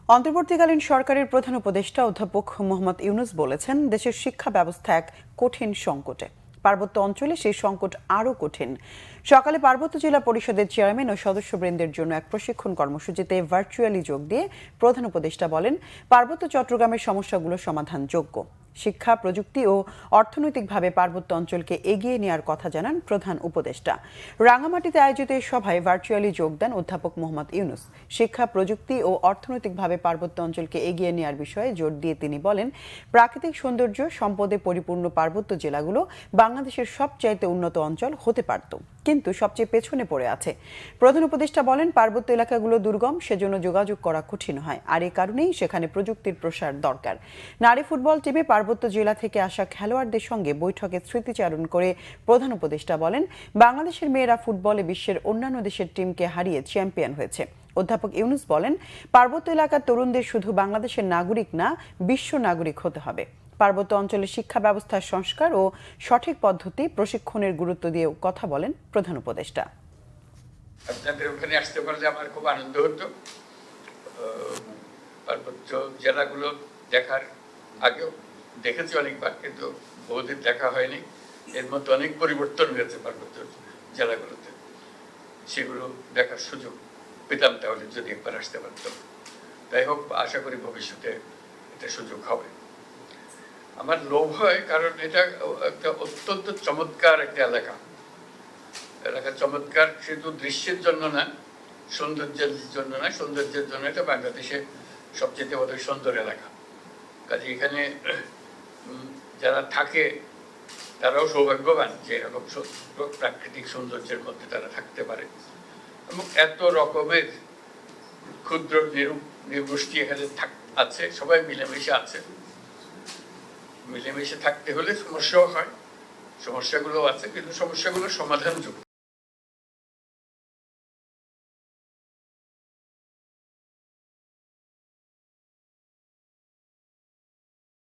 অন্তর্বর্তীকালীন সরকারের প্রধান উপদেষ্টা অধ্যাপক মোহাম্মদ ইউনূস বলেছেন, দেশের শিক্ষা ব্যবস্থা এক কঠিন সংকটে। পার্বত্য অঞ্চলে সেই সংকট আরও কঠিন। সকালে পার্বত্য জেলা পরিষদের চেয়ারম্যান ও সদস্যবৃন্দের জন্য এক প্রশিক্ষণ কর্মসূচিতে ভার্চুয়ালি যোগ দিয়ে প্রধান উপদেষ্টা বলেন, পার্বত্য চট্টগ্রামের সমস্যাগুলো সমাধানযোগ্য। শিক্ষা, প্রযুক্তি ও অর্থনৈতিকভাবে পার্বত্য অঞ্চলকে এগিয়ে নেওয়ার কথা জানান প্রধান উপদেষ্টা। রাঙামাটিতে আয়োজিত এই সভায় ভার্চুয়ালি যোগ দেন অধ্যাপক মোহাম্মদ ইউনূস। শিক্ষা, প্রযুক্তি ও অর্থনৈতিকভাবে পার্বত্য অঞ্চলকে এগিয়ে নেওয়ার বিষয়ে জোর দিয়ে তিনি বলেন, প্রাকৃতিক সৌন্দর্য সম্পদে পরিপূর্ণ পার্বত্য জেলাগুলো বাংলাদেশের সবচাইতে উন্নত অঞ্চল হতে পারত, কিন্তু সবচেয়ে পেছনে পড়ে আছে। প্রধান উপদেষ্টা বলেন, পার্বত্য এলাকাগুলো দুর্গম, সেজন্য যোগাযোগ করা কঠিন হয়, আর এই কারণেই সেখানে প্রযুক্তির প্রসার দরকার। নারী ফুটবল টিমে পার্বত্য জেলা থেকে আসা খেলোয়াড়দের সঙ্গে বৈঠকে স্মৃতিচারণ করে প্রধান উপদেষ্টা বলেন, বাংলাদেশের মেয়েরা ফুটবলে বিশ্বের অন্যান্য দেশের টিমকে হারিয়ে চ্যাম্পিয়ন হয়েছে। অধ্যাপক ইউনূস বলেন, পার্বত্য এলাকার তরুণদের শুধু বাংলাদেশের নাগরিক না, বিশ্ব নাগরিক হতে হবে। পার্বত্য অঞ্চলে শিক্ষা ব্যবস্থার সংস্কার ও সঠিক পদ্ধতি প্রশিক্ষণের গুরুত্ব দিয়েও কথা বলেন প্রধান উপদেষ্টা। আপনাদের ওখানে আসতে পারলে আমার খুব আনন্দ হতো। পার্বত্য জেলাগুলো দেখার আগেও দেখেছি অনেকবার, কিন্তু বহুদিন দেখা হয়নি। এর মধ্যে অনেক পরিবর্তন হয়েছে পার্বত্য জেলাগুলোতে। সেগুলো দেখার সুযোগ পেতাম তাহলে যদি একবার আসতে পারতাম। তাই হোক, আশা করি ভবিষ্যতে এটা সুযোগ হবে। আমার লোভ হয়, কারণ এটা একটা অত্যন্ত চমৎকার একটা এলাকা। চমৎকার শুধু দৃশ্যের জন্য না, সৌন্দর্যের জন্য না, সৌন্দর্যের জন্য এটা বাংলাদেশের সবচেয়ে বড় সুন্দর এলাকা। কাজে এখানে যারা থাকে তারাও সৌভাগ্যবান যে এরকম প্রাকৃতিক সৌন্দর্যের মধ্যে তারা থাকতে পারে। এবং এত রকমের ক্ষুদ্র নৃগোষ্ঠী এখানে আছে, সবাই মিলেমিশে আছে। মিলেমিশে থাকতে হলে সমস্যাও হয়, সমস্যাগুলো আছে, কিন্তু সমস্যাগুলো সমাধানযোগ্য।